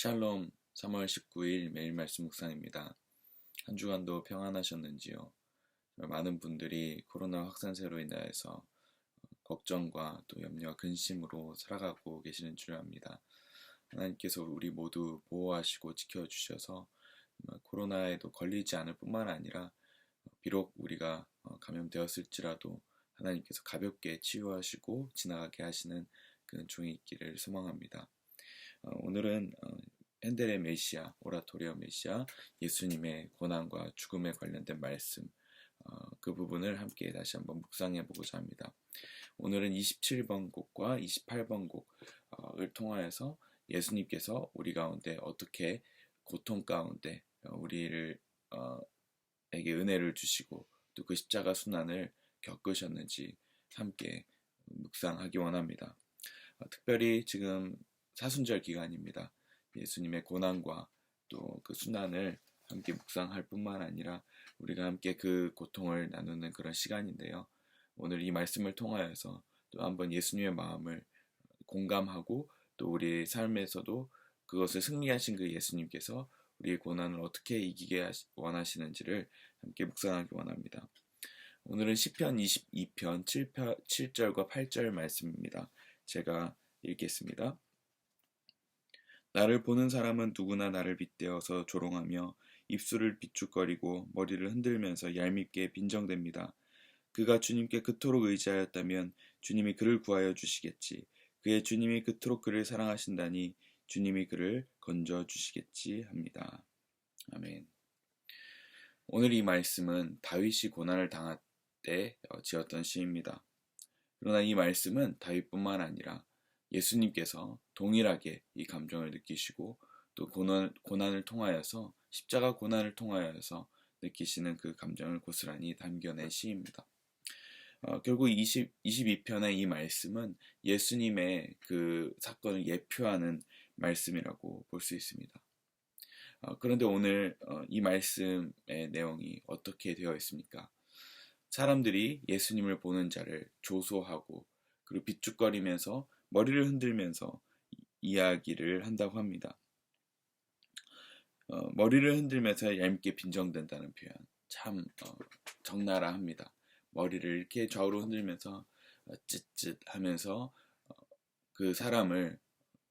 샬롬 3월 19일 매일 말씀 묵상입니다. 한 주간도 평안하셨는지요? 많은 분들이 코로나 확산세로 인하여서 걱정과 또 염려와 근심으로 살아가고 계시는 줄 압니다. 하나님께서 우리 모두 보호하시고 지켜주셔서 코로나에도 걸리지 않을 뿐만 아니라 비록 우리가 감염되었을지라도 하나님께서 가볍게 치유하시고 지나가게 하시는 그 종이 있기를 소망합니다. 오늘은 핸델의 메시아, 오라토리오 메시아, 예수님의 고난과 죽음에 관련된 말씀, 그 부분을 함께 다시 한번 묵상해 보고자 합니다. 오늘은 27번 곡과 28번 곡을 통하여서 예수님께서 우리 가운데 어떻게 고통 가운데 우리를 에게 은혜를 주시고 또 그 십자가 순환을 겪으셨는지 함께 묵상하기 원합니다. 특별히 지금 사순절 기간입니다. 예수님의 고난과 또 그 순환을 함께 묵상할 뿐만 아니라 우리가 함께 그 고통을 나누는 그런 시간인데요. 오늘 이 말씀을 통하여서 또 한번 예수님의 마음을 공감하고 또 우리의 삶에서도 그것을 승리하신 그 예수님께서 우리의 고난을 어떻게 이기게 원하시는지를 함께 묵상하기 원합니다. 오늘은 시편 22편 7절과 8절 말씀입니다. 제가 읽겠습니다. 나를 보는 사람은 누구나 나를 빗대어서 조롱하며 입술을 비축거리고 머리를 흔들면서 얄밉게 빈정댑니다. 그가 주님께 그토록 의지하였다면 주님이 그를 구하여 주시겠지. 그의 주님이 그토록 그를 사랑하신다니 주님이 그를 건져 주시겠지 합니다. 아멘. 오늘 이 말씀은 다윗이 고난을 당할 때 지었던 시입니다. 그러나 이 말씀은 다윗뿐만 아니라 예수님께서 동일하게 이 감정을 느끼시고 또 고난을 통하여서 십자가 고난을 통하여서 느끼시는 그 감정을 고스란히 담겨낸 시입니다. 결국 22편의 이 말씀은 예수님의 그 사건을 예표하는 말씀이라고 볼 수 있습니다. 그런데 오늘 이 말씀의 내용이 어떻게 되어 있습니까? 사람들이 예수님을 보는 자를 조소하고 그리고 비축거리면서 머리를 흔들면서 이야기를 한다고 합니다. 머리를 흔들면서 얄밉게 빈정된다는 표현 참 적나라합니다. 머리를 이렇게 좌우로 흔들면서 쯧쯧 하면서 그 사람을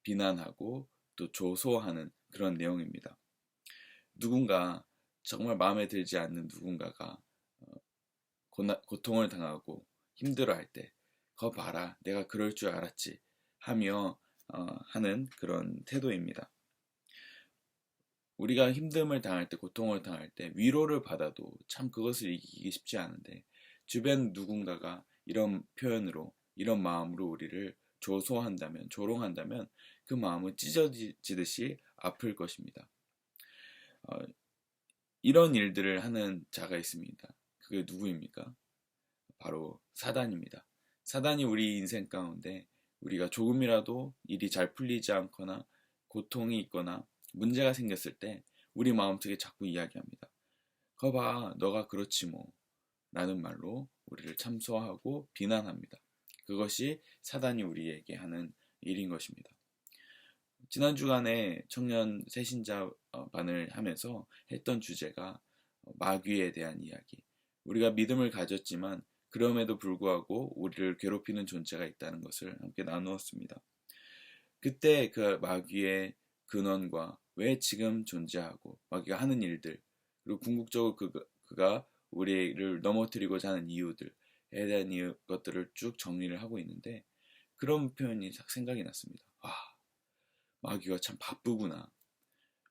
비난하고 또 조소하는 그런 내용입니다. 누군가 정말 마음에 들지 않는 누군가가 고통을 당하고 힘들어할 때 거 봐라 내가 그럴 줄 알았지 하며 하는 그런 태도입니다. 우리가 힘듦을 당할 때 고통을 당할 때 위로를 받아도 참 그것을 이기기 쉽지 않은데 주변 누군가가 이런 표현으로 이런 마음으로 우리를 조소한다면 조롱한다면 그 마음은 찢어지듯이 아플 것입니다. 이런 일들을 하는 자가 있습니다. 그게 누구입니까? 바로 사단입니다. 사단이 우리 인생 가운데 우리가 조금이라도 일이 잘 풀리지 않거나 고통이 있거나 문제가 생겼을 때 우리 마음속에 자꾸 이야기합니다. 거봐 너가 그렇지 뭐 라는 말로 우리를 참소하고 비난합니다. 그것이 사단이 우리에게 하는 일인 것입니다. 지난 주간에 청년 새신자 반을 하면서 했던 주제가 마귀에 대한 이야기. 우리가 믿음을 가졌지만 그럼에도 불구하고 우리를 괴롭히는 존재가 있다는 것을 함께 나누었습니다. 그때 그 마귀의 근원과 왜 지금 존재하고 마귀가 하는 일들 그리고 궁극적으로 그가 우리를 넘어뜨리고자 하는 이유들에 대한 것들을 쭉 정리를 하고 있는데 그런 표현이 생각이 났습니다. 마귀가 참 바쁘구나.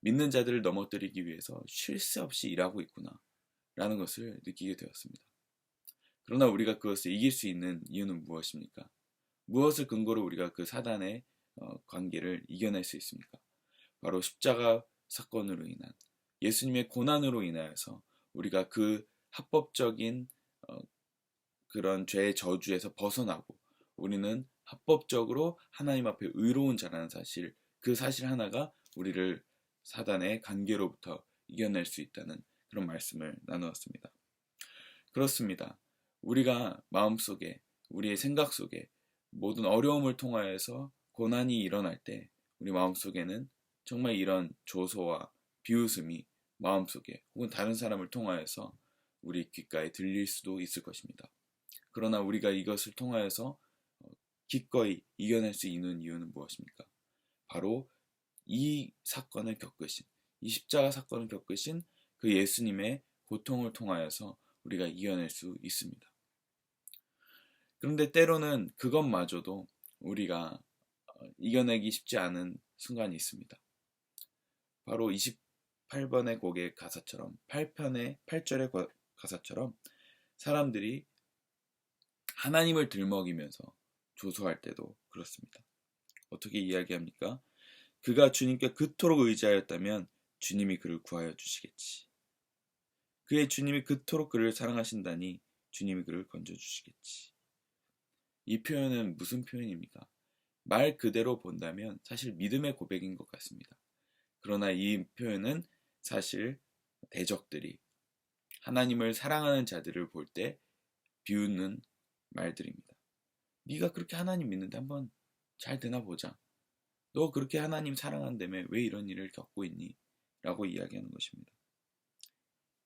믿는 자들을 넘어뜨리기 위해서 쉴 새 없이 일하고 있구나 라는 것을 느끼게 되었습니다. 그러나 우리가 그것을 이길 수 있는 이유는 무엇입니까? 무엇을 근거로 우리가 그 사단의 관계를 이겨낼 수 있습니까? 바로 십자가 사건으로 인한 예수님의 고난으로 인하여서 우리가 그 합법적인 그런 죄의 저주에서 벗어나고 우리는 합법적으로 하나님 앞에 의로운 자라는 사실, 그 사실 하나가 우리를 사단의 관계로부터 이겨낼 수 있다는 그런 말씀을 나누었습니다. 그렇습니다. 우리가 마음속에 우리의 생각 속에 모든 어려움을 통하여서 고난이 일어날 때 우리 마음속에는 정말 이런 조소와 비웃음이 마음속에 혹은 다른 사람을 통하여서 우리 귓가에 들릴 수도 있을 것입니다. 그러나 우리가 이것을 통하여서 기꺼이 이겨낼 수 있는 이유는 무엇입니까? 바로 이 사건을 겪으신, 이 십자가 사건을 겪으신 그 예수님의 고통을 통하여서 우리가 이겨낼 수 있습니다. 그런데 때로는 그것마저도 우리가 이겨내기 쉽지 않은 순간이 있습니다. 바로 28번의 곡의 가사처럼, 8편의 8절의 가사처럼 사람들이 하나님을 들먹이면서 조소할 때도 그렇습니다. 어떻게 이야기합니까? 그가 주님께 그토록 의지하였다면 주님이 그를 구하여 주시겠지. 그의 주님이 그토록 그를 사랑하신다니 주님이 그를 건져주시겠지. 이 표현은 무슨 표현입니까? 말 그대로 본다면 사실 믿음의 고백인 것 같습니다. 그러나 이 표현은 사실 대적들이 하나님을 사랑하는 자들을 볼 때 비웃는 말들입니다. 네가 그렇게 하나님 믿는데 한번 잘 되나 보자. 너 그렇게 하나님 사랑한다며 왜 이런 일을 겪고 있니? 라고 이야기하는 것입니다.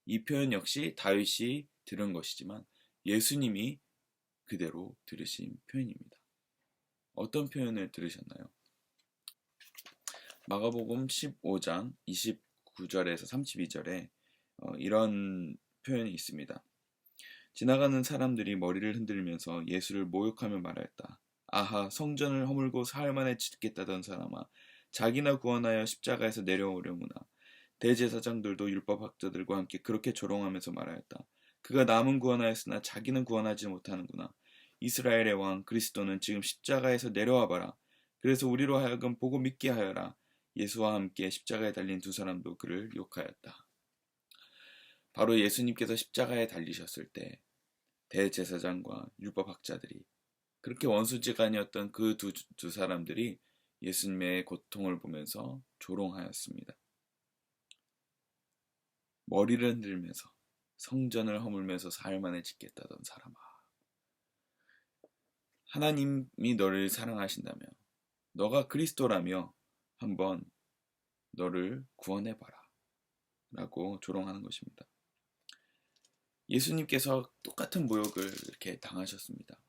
이 표현 역시 다윗이 들은 것이지만 예수님이 그대로 들으신 표현입니다. 어떤 표현을 들으셨나요? 마가복음 15장 29절에서 32절에 이런 표현이 있습니다. 지나가는 사람들이 머리를 흔들면서 예수를 모욕하며 말하였다. 아하, 성전을 허물고 사흘 만에 짓겠다던 사람아, 자기나 구원하여 십자가에서 내려오려무나. 대제사장들도 율법학자들과 함께 그렇게 조롱하면서 말하였다. 그가 남은 구원하였으나 자기는 구원하지 못하는구나. 이스라엘의 왕 그리스도는 지금 십자가에서 내려와 봐라. 그래서 우리로 하여금 보고 믿게 하여라. 예수와 함께 십자가에 달린 두 사람도 그를 욕하였다. 바로 예수님께서 십자가에 달리셨을 때 대제사장과 율법학자들이 그렇게 원수지간이었던 그 두 사람들이 예수님의 고통을 보면서 조롱하였습니다. 머리를 흔들면서 성전을 허물면서 사흘 만에 짓겠다던 사람아, 하나님이 너를 사랑하신다며 너가 그리스도라며 한번 너를 구원해봐라 라고 조롱하는 것입니다. 예수님께서 똑같은 모욕을 이렇게 당하셨습니다.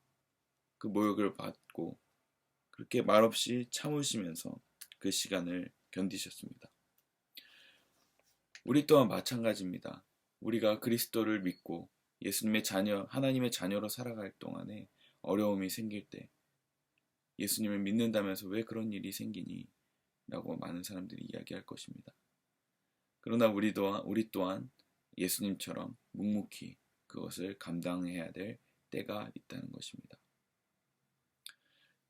그 모욕을 받고 그렇게 말없이 참으시면서 그 시간을 견디셨습니다. 우리 또한 마찬가지입니다. 우리가 그리스도를 믿고 예수님의 자녀, 하나님의 자녀로 살아갈 동안에 어려움이 생길 때 예수님을 믿는다면서 왜 그런 일이 생기니? 라고 많은 사람들이 이야기할 것입니다. 그러나 우리 또한 예수님처럼 묵묵히 그것을 감당해야 될 때가 있다는 것입니다.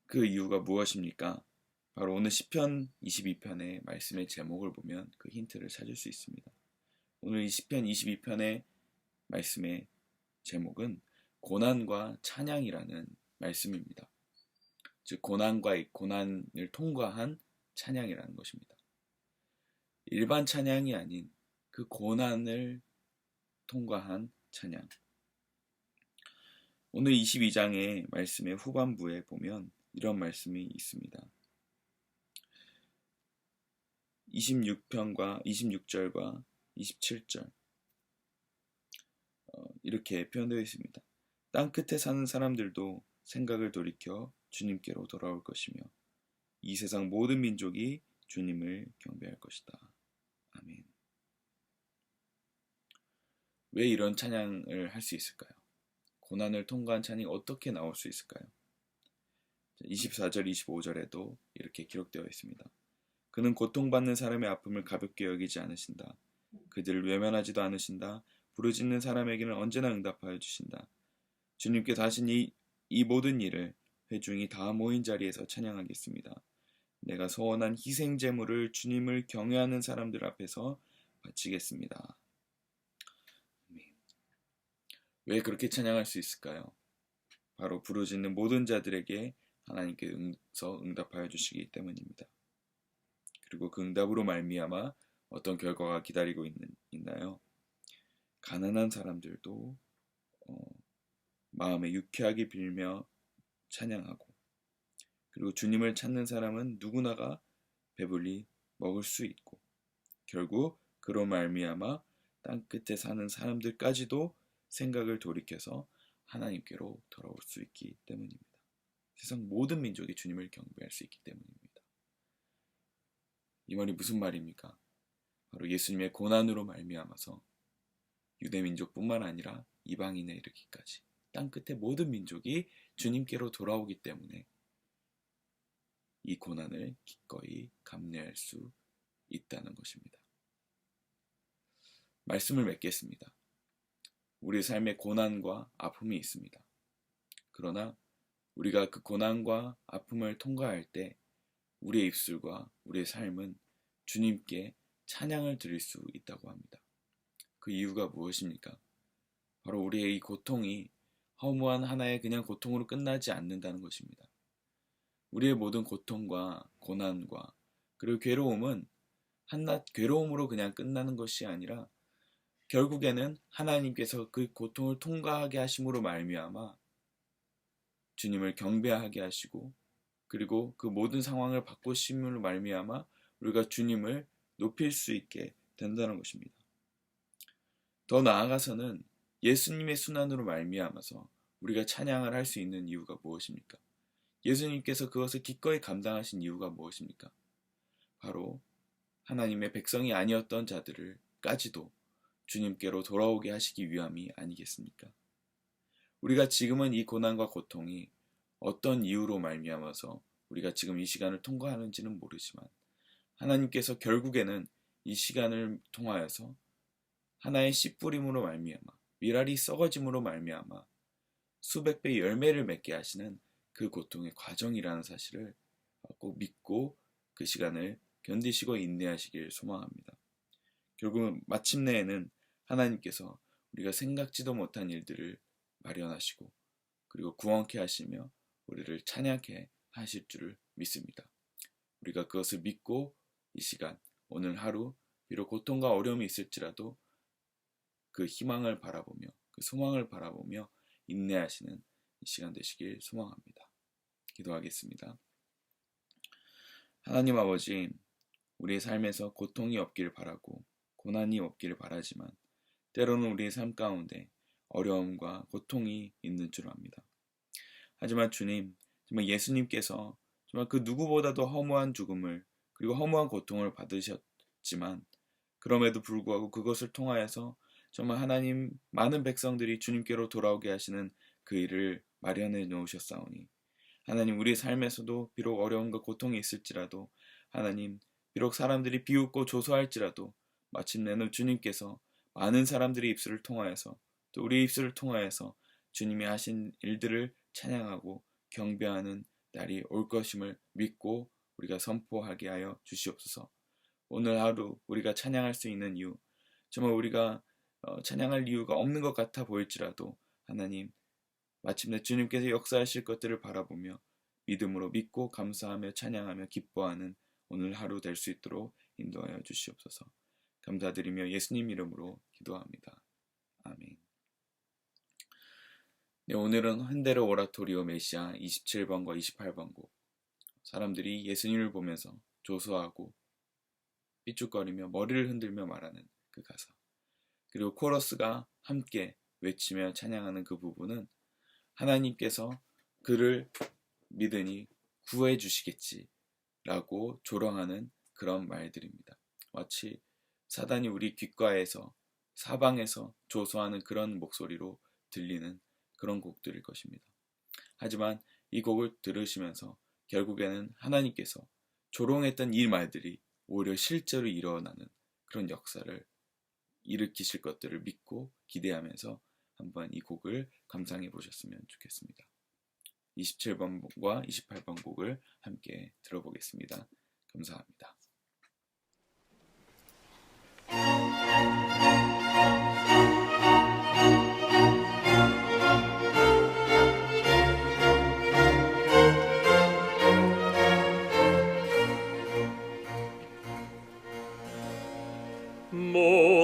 그 이유가 무엇입니까? 바로 오늘 시편 22편의 말씀의 제목을 보면 그 힌트를 찾을 수 있습니다. 오늘 이 시편 22편의 말씀의 제목은 고난과 찬양이라는 말씀입니다. 즉 고난을 통과한 찬양이라는 것입니다. 일반 찬양이 아닌 그 고난을 통과한 찬양. 오늘 22장의 말씀의 후반부에 보면 이런 말씀이 있습니다. 26절과 27절 이렇게 표현되어 있습니다. 땅 끝에 사는 사람들도 생각을 돌이켜 주님께로 돌아올 것이며 이 세상 모든 민족이 주님을 경배할 것이다. 아멘. 왜 이런 찬양을 할 수 있을까요? 고난을 통과한 찬양이 어떻게 나올 수 있을까요? 24절, 25절에도 이렇게 기록되어 있습니다. 그는 고통받는 사람의 아픔을 가볍게 여기지 않으신다. 그들을 외면하지도 않으신다. 부르짖는 사람에게는 언제나 응답하여 주신다. 주님께서 하신 이 모든 일을 회중이 다 모인 자리에서 찬양하겠습니다. 내가 소원한 희생 제물을 주님을 경외하는 사람들 앞에서 바치겠습니다. 왜 그렇게 찬양할 수 있을까요? 바로 부르짖는 모든 자들에게 하나님께서 응답하여 주시기 때문입니다. 그리고 그 응답으로 말미암아 어떤 결과가 기다리고 있나요? 가난한 사람들도 마음에 유쾌하게 빌며 찬양하고, 그리고 주님을 찾는 사람은 누구나가 배불리 먹을 수 있고 결국 그로 말미암아 땅끝에 사는 사람들까지도 생각을 돌이켜서 하나님께로 돌아올 수 있기 때문입니다. 세상 모든 민족이 주님을 경배할 수 있기 때문입니다. 이 말이 무슨 말입니까? 바로 예수님의 고난으로 말미암아서 유대 민족뿐만 아니라 이방인에 이르기까지 땅끝의 모든 민족이 주님께로 돌아오기 때문에 이 고난을 기꺼이 감내할 수 있다는 것입니다. 말씀을 맺겠습니다. 우리 삶에 고난과 아픔이 있습니다. 그러나 우리가 그 고난과 아픔을 통과할 때 우리의 입술과 우리의 삶은 주님께 찬양을 드릴 수 있다고 합니다. 그 이유가 무엇입니까? 바로 우리의 이 고통이 허무한 하나의 그냥 고통으로 끝나지 않는다는 것입니다. 우리의 모든 고통과 고난과 그리고 괴로움은 한낱 괴로움으로 그냥 끝나는 것이 아니라 결국에는 하나님께서 그 고통을 통과하게 하심으로 말미암아 주님을 경배하게 하시고 그리고 그 모든 상황을 바꾸심으로 말미암아 우리가 주님을 높일 수 있게 된다는 것입니다. 더 나아가서는 예수님의 순환으로 말미암아서 우리가 찬양을 할 수 있는 이유가 무엇입니까? 예수님께서 그것을 기꺼이 감당하신 이유가 무엇입니까? 바로 하나님의 백성이 아니었던 자들을까지도 주님께로 돌아오게 하시기 위함이 아니겠습니까? 우리가 지금은 이 고난과 고통이 어떤 이유로 말미암아서 우리가 지금 이 시간을 통과하는지는 모르지만 하나님께서 결국에는 이 시간을 통하여서 하나의 씨 뿌림으로 말미암아 밀알이 썩어짐으로 말미암아 수백 배 열매를 맺게 하시는 그 고통의 과정이라는 사실을 꼭 믿고 그 시간을 견디시고 인내하시길 소망합니다. 결국은 마침내에는 하나님께서 우리가 생각지도 못한 일들을 마련하시고 그리고 구원케 하시며 우리를 찬양케 하실 줄을 믿습니다. 우리가 그것을 믿고 이 시간 오늘 하루 비록 고통과 어려움이 있을지라도 그 희망을 바라보며 그 소망을 바라보며 인내하시는 이 시간 되시길 소망합니다. 기도하겠습니다. 하나님 아버지, 우리의 삶에서 고통이 없길 바라고 고난이 없길 바라지만 때로는 우리의 삶 가운데 어려움과 고통이 있는 줄 압니다. 하지만 주님, 정말 예수님께서 정말 그 누구보다도 허무한 죽음을 그리고 허무한 고통을 받으셨지만 그럼에도 불구하고 그것을 통하여서 정말 하나님 많은 백성들이 주님께로 돌아오게 하시는 그 일을 마련해 놓으셨사오니 하나님 우리의 삶에서도 비록 어려움과 고통이 있을지라도 하나님 비록 사람들이 비웃고 조소할지라도 마침내는 주님께서 많은 사람들의 입술을 통하여서 또 우리의 입술을 통하여서 주님이 하신 일들을 찬양하고 경배하는 날이 올 것임을 믿고 우리가 선포하게 하여 주시옵소서. 오늘 하루 우리가 찬양할 수 있는 이유, 정말 우리가 찬양할 이유가 없는 것 같아 보일지라도 하나님 마침내 주님께서 역사하실 것들을 바라보며 믿음으로 믿고 감사하며 찬양하며 기뻐하는 오늘 하루 될 수 있도록 인도하여 주시옵소서. 감사드리며 예수님 이름으로 기도합니다. 아멘. 네, 오늘은 현대로 오라토리오 메시아 27번과 28번 곡 사람들이 예수님을 보면서 조소하고 삐죽거리며 머리를 흔들며 말하는 그 가사 그리고 코러스가 함께 외치며 찬양하는 그 부분은 하나님께서 그를 믿으니 구해 주시겠지라고 조롱하는 그런 말들입니다. 마치 사단이 우리 귓가에서 사방에서 조소하는 그런 목소리로 들리는 그런 곡들일 것입니다. 하지만 이 곡을 들으시면서 결국에는 하나님께서 조롱했던 이 말들이 오히려 실제로 일어나는 그런 역사를 일으키실 것들을 믿고 기대하면서 한번 이 곡을 감상해 보셨으면 좋겠습니다. 27번과 28번 곡을 함께 들어보겠습니다. 감사합니다.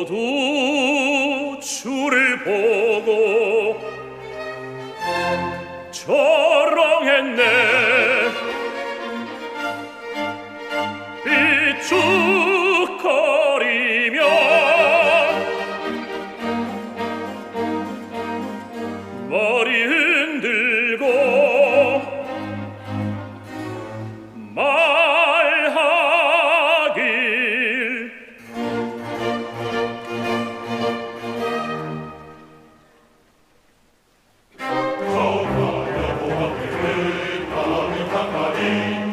모두 주를 보고 조롱했네 강력한 마리